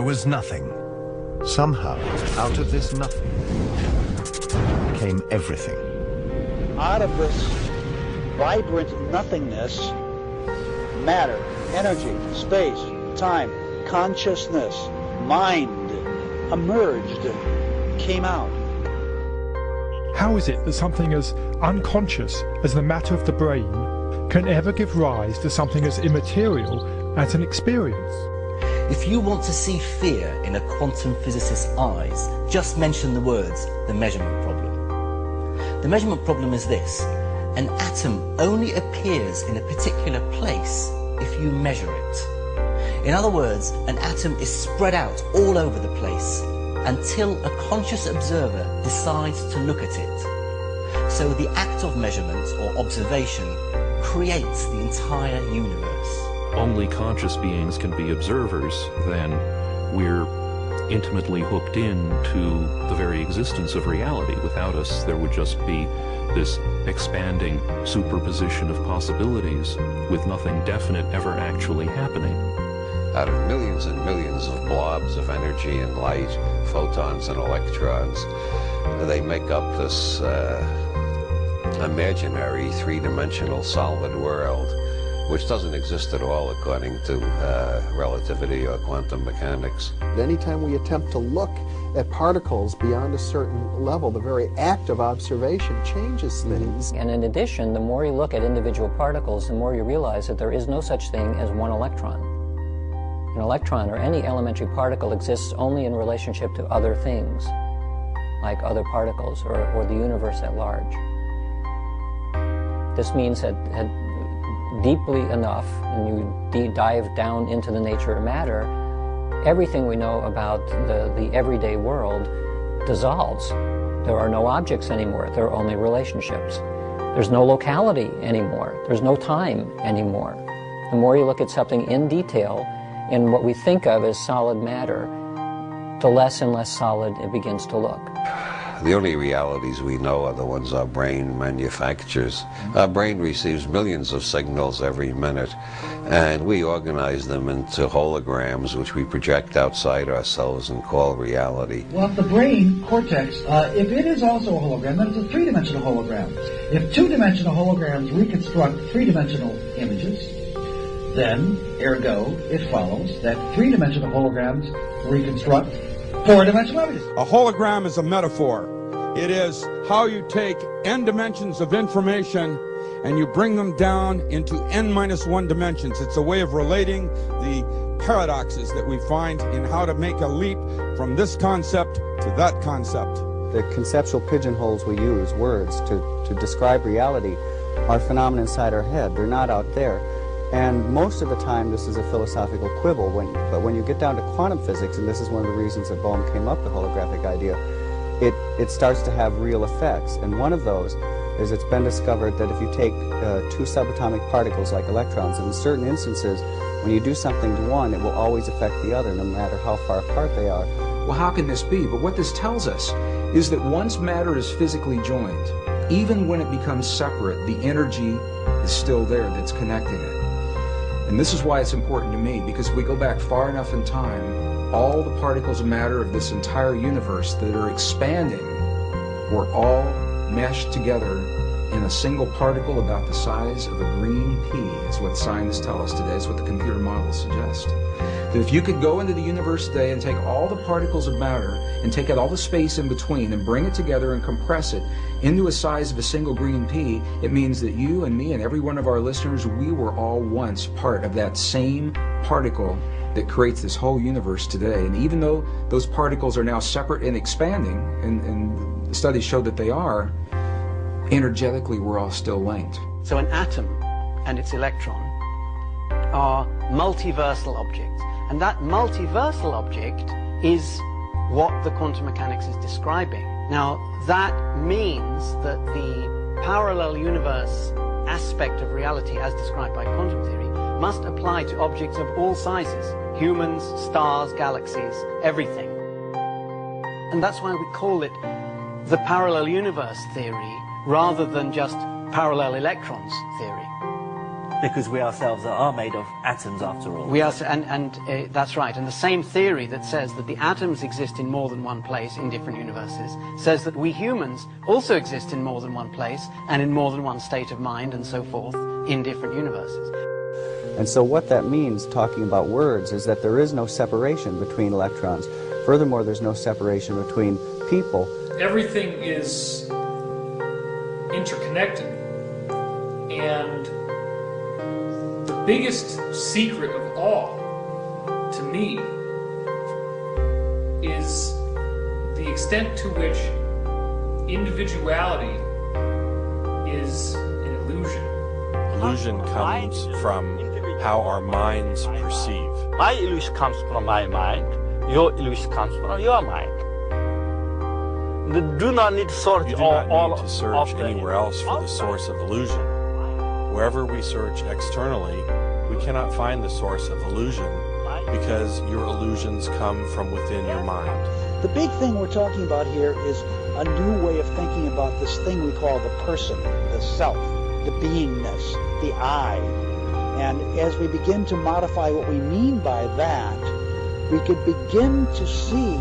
was nothing. Somehow, out of this nothing came everything. Out of this vibrant nothingness, matter, energy, space, time, consciousness, mind emerged, came out. How is it that something as unconscious as the matter of the brain can ever give rise to something as immaterial as an experience? If you want to see fear in a quantum physicist's eyes, just mention the words, the measurement problem. The measurement problem is this: an atom only appears in a particular place if you measure it. In other words, an atom is spread out all over the place until a conscious observer decides to look at it. So the act of measurement or observation creates the entire universe. Only conscious beings can be observers, then we're intimately hooked into the very existence of reality. Without us, there would just be this expanding superposition of possibilities with nothing definite ever actually happening. Out of millions and millions of blobs of energy and light, photons and electrons, they make up this imaginary three-dimensional solid world, which doesn't exist at all according to relativity or quantum mechanics. Anytime we attempt to look at particles beyond a certain level, the very act of observation changes things. And in addition, the more you look at individual particles, the more you realize that there is no such thing as one electron. An electron, or any elementary particle, exists only in relationship to other things, like other particles or the universe at large. This means that deeply enough, and you dive down into the nature of matter, everything we know about the everyday world dissolves. There are no objects anymore. There are only relationships. There's no locality anymore. There's no time anymore. The more you look at something in detail, in what we think of as solid matter, the less and less solid it begins to look. The only realities we know are the ones our brain manufactures. Our brain receives millions of signals every minute, and we organize them into holograms, which we project outside ourselves and call reality. Well, if the brain cortex, if it is also a hologram, then it's a three-dimensional hologram. If two-dimensional holograms reconstruct three-dimensional images, then, ergo, it follows that three-dimensional holograms reconstruct four-dimensional images. A hologram is a metaphor. It is how you take n dimensions of information and you bring them down into n-1 dimensions. It's a way of relating the paradoxes that we find in how to make a leap from this concept to that concept. The conceptual pigeonholes we use, words, to describe reality, are phenomena inside our head. They're not out there. And most of the time this is a philosophical quibble, but when you get down to quantum physics, and this is one of the reasons that Bohm came up with the holographic idea, it starts to have real effects. And one of those is it's been discovered that if you take two subatomic particles like electrons, in certain instances, when you do something to one, it will always affect the other, no matter how far apart they are. Well, how can this be? But what this tells us is that once matter is physically joined, even when it becomes separate, the energy is still there that's connecting it. And this is why it's important to me, because if we go back far enough in time, all the particles of matter of this entire universe that are expanding were all meshed together in a single particle about the size of a green pea. Is what scientists tell us today. It's what the computer models suggest. That if you could go into the universe today and take all the particles of matter and take out all the space in between and bring it together and compress it into a size of a single green pea, it means that you and me and every one of our listeners, we were all once part of that same particle that creates this whole universe today. And even though those particles are now separate and expanding, and studies show that they are, energetically we're all still linked. So an atom and its electron are multiversal objects. And that multiversal object is what the quantum mechanics is describing. Now, that means that the parallel universe aspect of reality as described by quantum theory must apply to objects of all sizes: humans, stars, galaxies, everything. And that's why we call it the parallel universe theory rather than just parallel electrons theory. Because we ourselves are made of atoms after all. We are, that's right. And the same theory that says that the atoms exist in more than one place in different universes says that we humans also exist in more than one place and in more than one state of mind and so forth in different universes. And so what that means, talking about words, is that there is no separation between electrons. Furthermore, there's no separation between people. Everything is interconnected, and the biggest secret of all, to me, is the extent to which individuality is an illusion. Illusion comes from how our minds perceive. My illusion comes from my mind. Your illusion comes from your mind. You do not need to search anywhere else for the source of illusion. Wherever we search externally, we cannot find the source of illusion because your illusions come from within your mind. The big thing we're talking about here is a new way of thinking about this thing we call the person, the self, the beingness, the I. And as we begin to modify what we mean by that, we could begin to see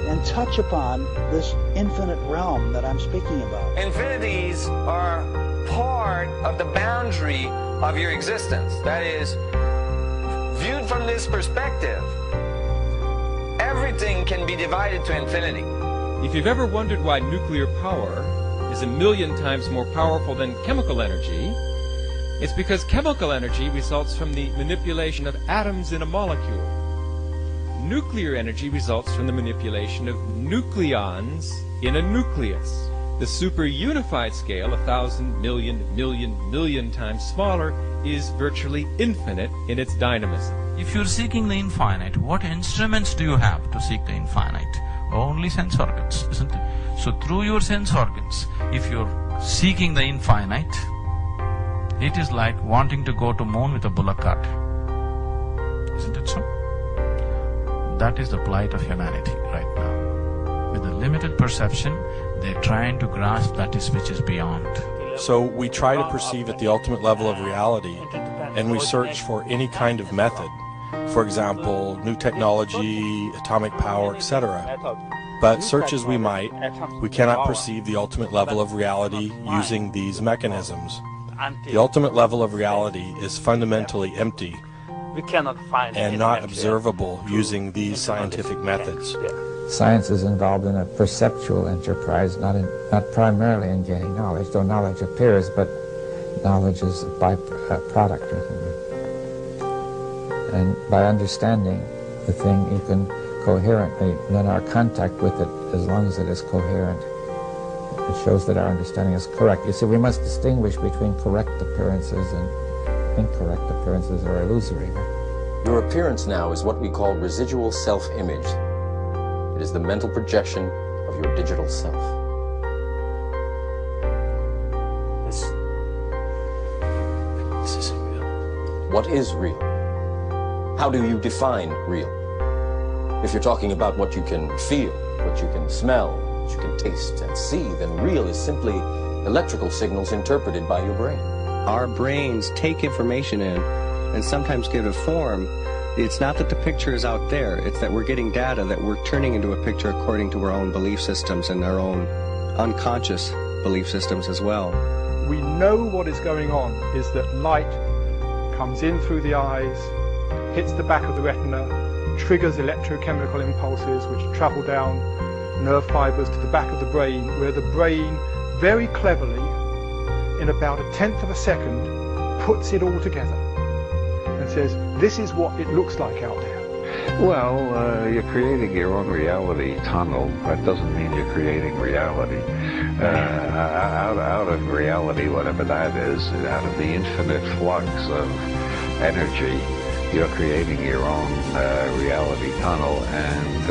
and touch upon this infinite realm that I'm speaking about. Infinities are part of the boundary of your existence. That is, viewed from this perspective, everything can be divided to infinity. If you've ever wondered why nuclear power is 1,000,000 times more powerful than chemical energy, it's because chemical energy results from the manipulation of atoms in a molecule. Nuclear energy results from the manipulation of nucleons in a nucleus. The super-unified scale, 1,000 million times smaller, is virtually infinite in its dynamism. If you're seeking the infinite, what instruments do you have to seek the infinite? Only sense organs, isn't it? So through your sense organs, if you're seeking the infinite, it is like wanting to go to moon with a bullock cart. Isn't it so? That is the plight of humanity right now. With a limited perception, they're trying to grasp that which is beyond. So we try to perceive at the ultimate level of reality, and we search for any kind of method. For example, new technology, atomic power, etc. But search as we might, we cannot perceive the ultimate level of reality using these mechanisms. The ultimate level of reality is fundamentally empty We cannot find and not observable using these scientific methods. Science is involved in a perceptual enterprise, not primarily in gaining knowledge, though knowledge appears, but knowledge is a byproduct. And by understanding the thing, you can coherently, then our contact with it, as long as it is coherent, it shows that our understanding is correct. You see, we must distinguish between correct appearances and incorrect appearances or illusory. Your appearance now is what we call residual self-image. It is the mental projection of your digital self. This isn't real. What is real? How do you define real? If you're talking about what you can feel, what you can smell, what you can taste and see, then real is simply electrical signals interpreted by your brain. Our brains take information in and sometimes give it form. It's not that the picture is out there, it's that we're getting data that we're turning into a picture according to our own belief systems and our own unconscious belief systems as well. We know what is going on is that light comes in through the eyes, hits the back of the retina, triggers electrochemical impulses which travel down nerve fibers to the back of the brain, where the brain very cleverly, in about 1/10 of a second, puts it all together and says, this is what it looks like out there. Well, you're creating your own reality tunnel. That doesn't mean you're creating reality. Out of reality, whatever that is, out of the infinite flux of energy, you're creating your own reality tunnel, and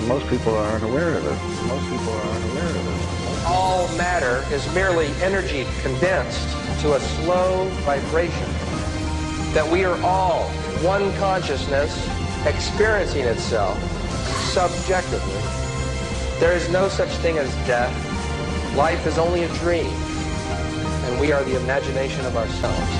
most people aren't aware of it. Most people aren't aware of it. All matter is merely energy condensed to a slow vibration. That we are all one consciousness experiencing itself subjectively. There is no such thing as death. Life is only a dream. and we are the imagination of ourselves.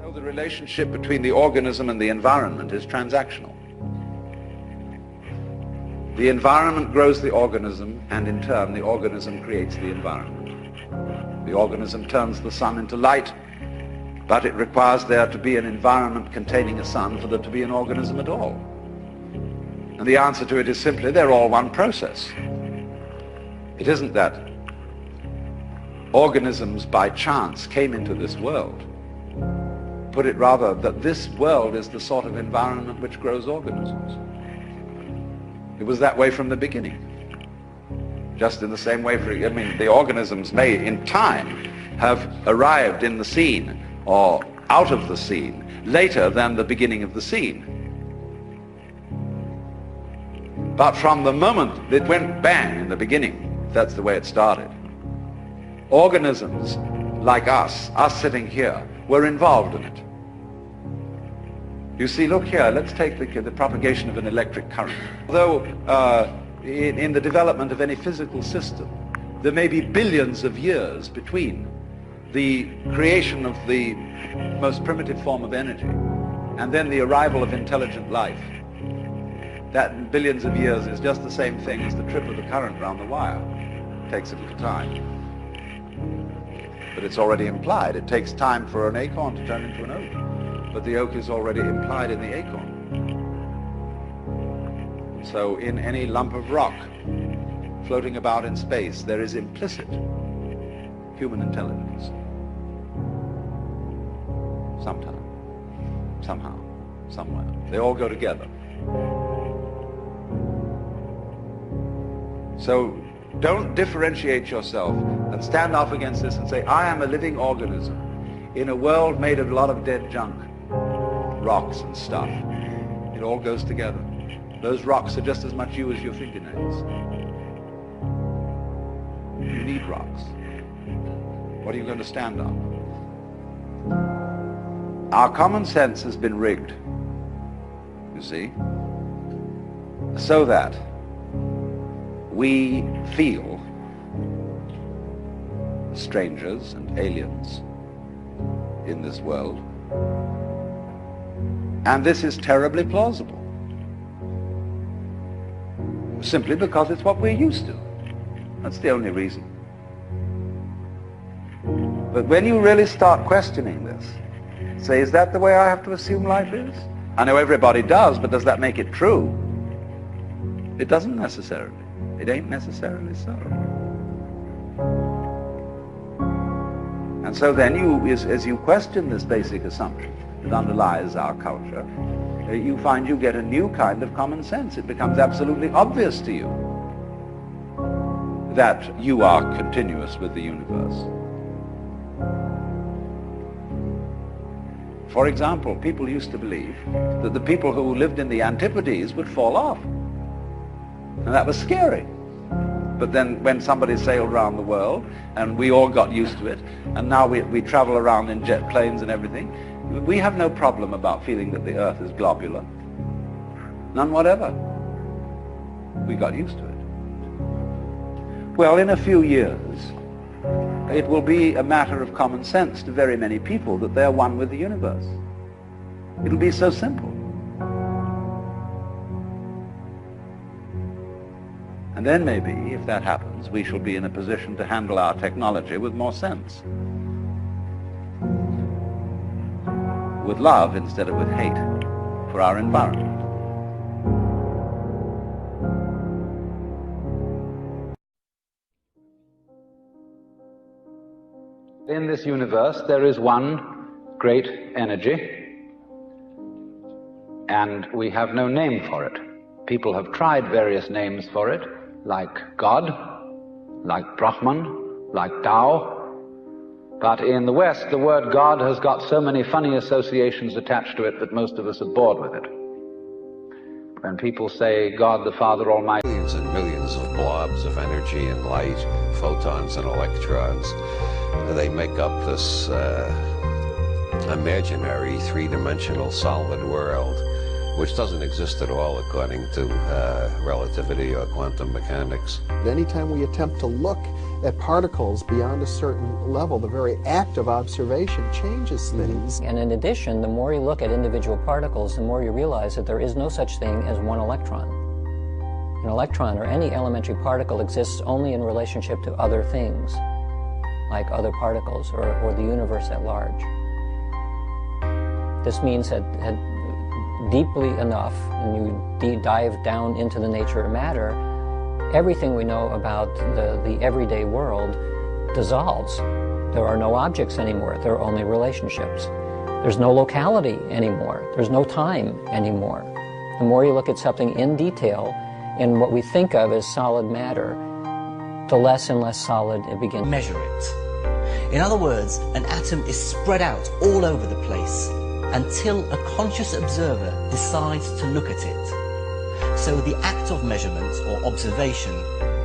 So the relationship between the organism and the environment is transactional. The environment grows the organism, and in turn the organism creates the environment. The organism turns the sun into light, but it requires there to be an environment containing a sun for there to be an organism at all. And the answer to it is simply they're all one process. It isn't that organisms by chance came into this world. Put it rather that this world is the sort of environment which grows organisms. It was that way from the beginning. Just in the same way, the organisms may in time have arrived in the scene or out of the scene later than the beginning of the scene. But from the moment it went bang in the beginning, that's the way it started. Organisms like us sitting here, were involved in it. You see, look here, let's take the propagation of an electric current. Although in the development of any physical system, there may be billions of years between the creation of the most primitive form of energy and then the arrival of intelligent life. That billions of years is just the same thing as the trip of the current round the wire. It takes a little time. But it's already implied. It takes time for an acorn to turn into an oak. But the oak is already implied in the acorn. So in any lump of rock floating about in space, there is implicit human intelligence. Sometime, somehow, somewhere. They all go together. So don't differentiate yourself and stand off against this and say, I am a living organism in a world made of a lot of dead junk, rocks and stuff. It all goes together. Those rocks are just as much you as your fingernails. You need rocks. What are you going to stand on? Our common sense has been rigged, you see, so that we feel strangers and aliens in this world. And this is terribly plausible, simply because it's what we're used to. That's the only reason. But when you really start questioning this, say, is that the way I have to assume life is? I know everybody does, but does that make it true? It doesn't necessarily. It ain't necessarily so. And so then as you question this basic assumption that underlies our culture, you find you get a new kind of common sense. It becomes absolutely obvious to you that you are continuous with the universe. For example, people used to believe that the people who lived in the Antipodes would fall off. And that was scary. But then when somebody sailed around the world, and we all got used to it, and now we travel around in jet planes and everything, we have no problem about feeling that the Earth is globular. None whatever. We got used to it. Well, in a few years, it will be a matter of common sense to very many people that they're one with the universe. It'll be so simple. And then maybe, if that happens, we shall be in a position to handle our technology with more sense. With love instead of with hate for our environment. In this universe, there is one great energy, and we have no name for it. People have tried various names for it, like God, like Brahman, like Tao. But in the West, the word God has got so many funny associations attached to it that most of us are bored with it. When people say God the Father Almighty, millions and millions of blobs of energy and light, photons and electrons, they make up this imaginary three-dimensional solid world. which doesn't exist at all according to relativity or quantum mechanics. Anytime we attempt to look at particles beyond a certain level, the very act of observation changes things. And in addition, the more you look at individual particles, the more you realize that there is no such thing as one electron. An electron, or any elementary particle, exists only in relationship to other things, like other particles or the universe at large. This means that deeply enough, and you dive down into the nature of matter, everything we know about the everyday world dissolves. There are no objects anymore. There are only relationships. There's no locality anymore. There's no time anymore. The more you look at something in detail, in what we think of as solid matter, the less and less solid it begins. Measure it. In other words, an atom is spread out all over the place until a conscious observer decides to look at it. So the act of measurement or observation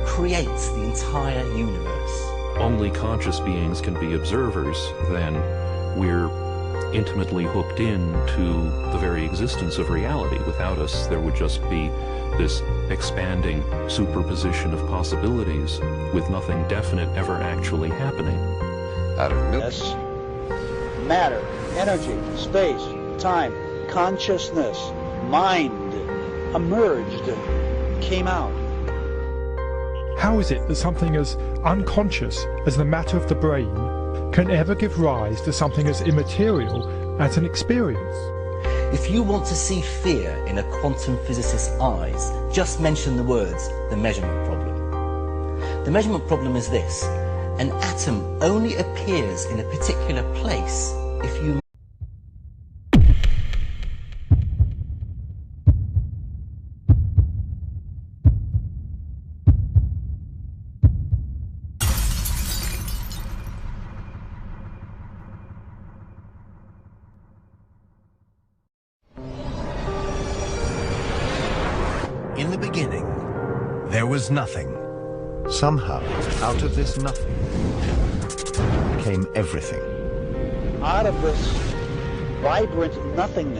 creates the entire universe. Only conscious beings can be observers, then we're intimately hooked into the very existence of reality. Without us, there would just be this expanding superposition of possibilities with nothing definite ever actually happening. Yes. Matter, energy, space, time, consciousness, mind emerged, came out. How is it that something as unconscious as the matter of the brain can ever give rise to something as immaterial as an experience? If you want to see fear in a quantum physicist's eyes, just mention the words, the measurement problem. The measurement problem is this: an atom only appears in a particular place if you In the beginning, there was nothing. Somehow, out of this nothing, came everything. Out of this vibrant nothingness